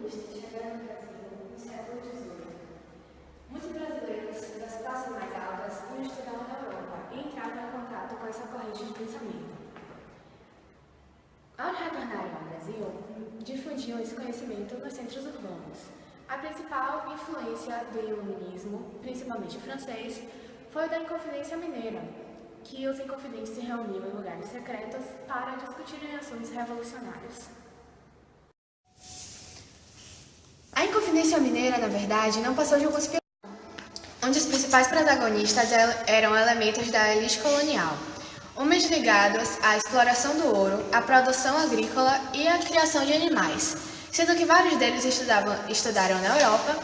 conquistas chegaram no Brasil no século XVIII. Muitos brasileiros das classes mais altas iam estudar na Europa e entravam em contato com essa corrente de pensamento. Ao retornarem ao Brasil, difundiam esse conhecimento nos centros urbanos. A principal influência do iluminismo, principalmente francês, foi o da Inconfidência Mineira, que os inconfidentes se reuniam em lugares secretos para discutirem assuntos revolucionários. A Inconfidência Mineira, na verdade, não passou de um conspiração, onde os principais protagonistas eram elementos da elite colonial, homens ligados à exploração do ouro, à produção agrícola e à criação de animais, sendo que vários deles estudaram na Europa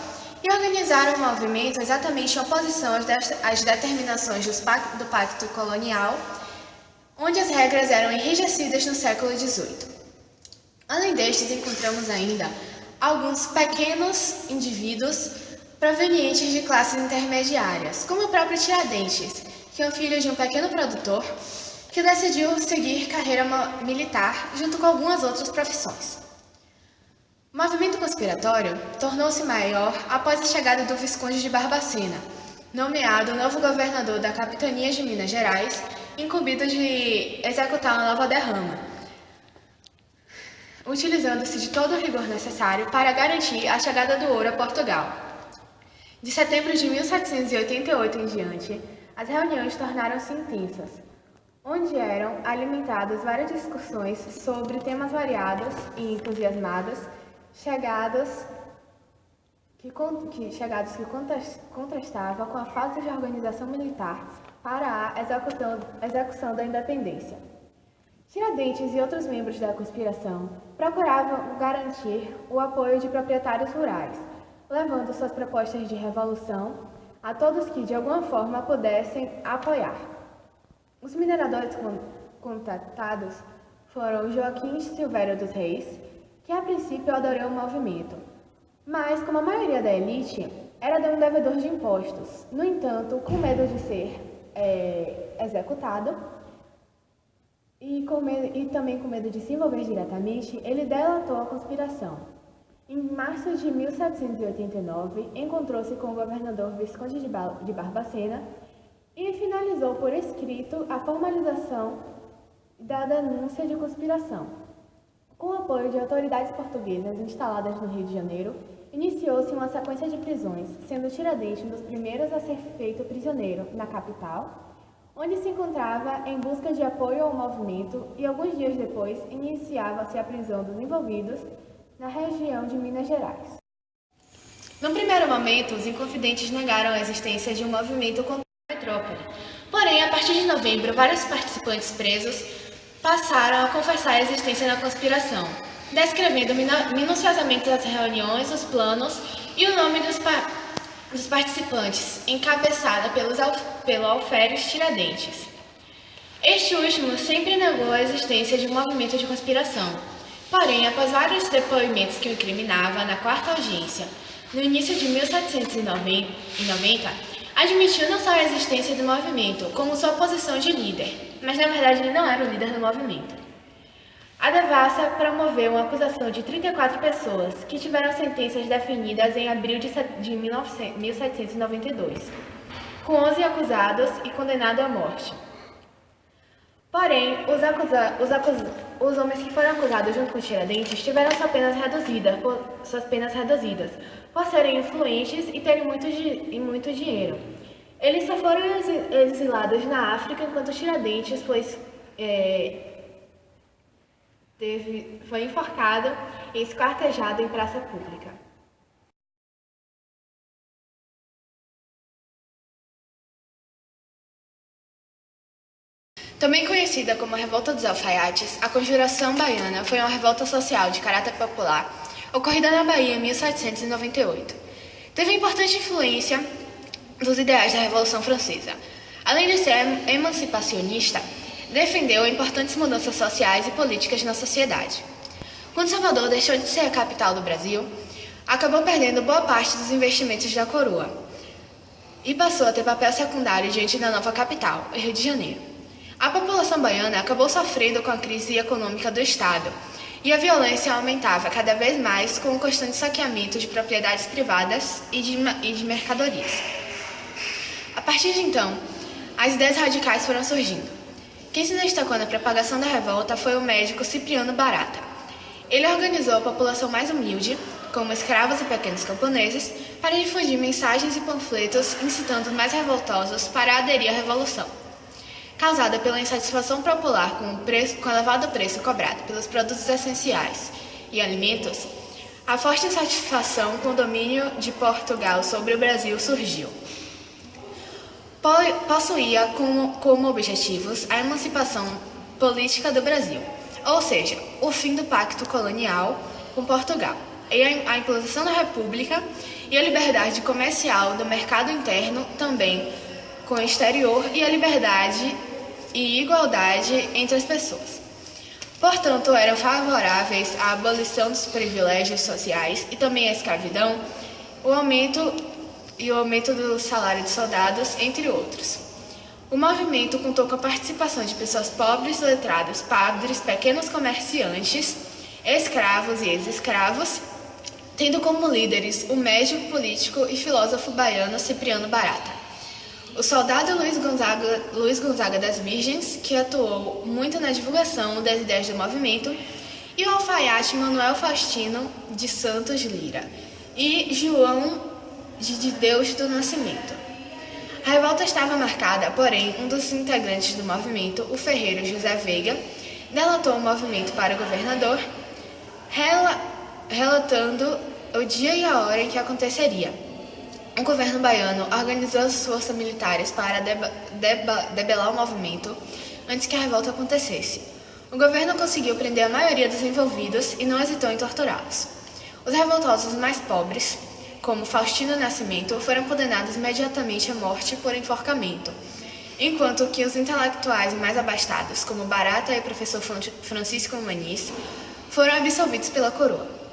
e organizaram um movimento exatamente em oposição às determinações do Pacto Colonial, onde as regras eram enrijecidas no século XVIII. Além destes, encontramos ainda alguns pequenos indivíduos provenientes de classes intermediárias, como o próprio Tiradentes, que é o filho de um pequeno produtor que decidiu seguir carreira militar junto com algumas outras profissões. O movimento conspiratório tornou-se maior após a chegada do Visconde de Barbacena, nomeado novo governador da capitania de Minas Gerais, incumbido de executar uma nova derrama, utilizando-se de todo o rigor necessário para garantir a chegada do ouro a Portugal. De setembro de 1788 em diante, as reuniões tornaram-se intensas, onde eram alimentadas várias discussões sobre temas variados e entusiasmados, chegados que contrastavam com a falta de organização militar para a execução da independência. Tiradentes e outros membros da conspiração procuravam garantir o apoio de proprietários rurais, levando suas propostas de revolução a todos que de alguma forma pudessem apoiar. Os mineradores contatados foram Joaquim Silvério dos Reis, que a princípio adorou o movimento, mas como a maioria da elite era um devedor de impostos, no entanto, com medo de ser executado e também com medo de se envolver diretamente, ele delatou a conspiração. Em março de 1789, encontrou-se com o governador Visconde de Barbacena e finalizou por escrito a formalização da denúncia de conspiração. Com o apoio de autoridades portuguesas instaladas no Rio de Janeiro, iniciou-se uma sequência de prisões, sendo Tiradentes um dos primeiros a ser feito prisioneiro na capital, onde se encontrava em busca de apoio ao movimento, e alguns dias depois iniciava-se a prisão dos envolvidos na região de Minas Gerais. No primeiro momento, os inconfidentes negaram a existência de um movimento contra a metrópole. Porém, a partir de novembro, vários participantes presos passaram a confessar a existência da conspiração, descrevendo minuciosamente as reuniões, os planos e o nome dos participantes, encabeçada pelo alferes Tiradentes. Este último sempre negou a existência de um movimento de conspiração. Porém, após vários depoimentos que o incriminavam na quarta audiência, no início de 1790, admitiu não só a existência do movimento, como sua posição de líder, mas na verdade ele não era o líder do movimento. A devassa promoveu uma acusação de 34 pessoas, que tiveram sentenças definidas em abril de 1792, com 11 acusados e condenados à morte. Porém, os homens que foram acusados junto com Tiradentes tiveram suas penas reduzidas, por serem influentes e terem muito dinheiro. Eles só foram exilados na África, enquanto Tiradentes foi enforcado e esquartejado em praça pública. Também conhecida como a Revolta dos Alfaiates, a Conjuração Baiana foi uma revolta social de caráter popular ocorrida na Bahia em 1798. Teve importante influência dos ideais da Revolução Francesa. Além de ser emancipacionista, defendeu importantes mudanças sociais e políticas na sociedade. Quando Salvador deixou de ser a capital do Brasil, acabou perdendo boa parte dos investimentos da coroa e passou a ter papel secundário diante da nova capital, Rio de Janeiro. A população baiana acabou sofrendo com a crise econômica do Estado e a violência aumentava cada vez mais com o constante saqueamento de propriedades privadas e de mercadorias. A partir de então, as ideias radicais foram surgindo. Quem se destacou na propagação da revolta foi o médico Cipriano Barata. Ele organizou a população mais humilde, como escravos e pequenos camponeses, para difundir mensagens e panfletos incitando os mais revoltosos para aderir à revolução. Causada pela insatisfação popular com o elevado preço cobrado pelos produtos essenciais e alimentos, a forte insatisfação com o domínio de Portugal sobre o Brasil surgiu. Possuía como objetivos a emancipação política do Brasil, ou seja, o fim do pacto colonial com Portugal, e a imposição da República e a liberdade comercial do mercado interno também com o exterior e a liberdade e igualdade entre as pessoas. Portanto, eram favoráveis à abolição dos privilégios sociais e também à escravidão, o aumento do salário de soldados, entre outros. O movimento contou com a participação de pessoas pobres, letradas, padres, pequenos comerciantes, escravos e ex-escravos, tendo como líderes o médico, político e filósofo baiano Cipriano Barata. O soldado Luiz Gonzaga das Virgens, que atuou muito na divulgação das ideias do movimento, e o alfaiate Manuel Faustino de Santos Lira e João de Deus do Nascimento. A revolta estava marcada, porém, um dos integrantes do movimento, o ferreiro José Veiga, delatou o movimento para o governador, relatando o dia e a hora em que aconteceria. O governo baiano organizou as forças militares para debelar o movimento antes que a revolta acontecesse. O governo conseguiu prender a maioria dos envolvidos e não hesitou em torturá-los. Os revoltosos mais pobres, como Faustino Nascimento, foram condenados imediatamente à morte por enforcamento, enquanto que os intelectuais mais abastados, como Barata e o professor Francisco Maniz, foram absolvidos pela coroa.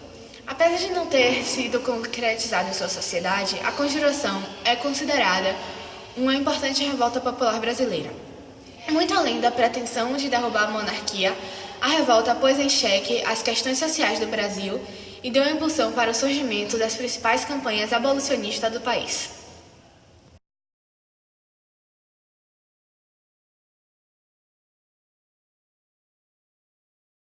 Apesar de não ter sido concretizado em sua sociedade, a Conjuração é considerada uma importante revolta popular brasileira. Muito além da pretensão de derrubar a monarquia, a revolta pôs em xeque as questões sociais do Brasil e deu impulsão para o surgimento das principais campanhas abolicionistas do país.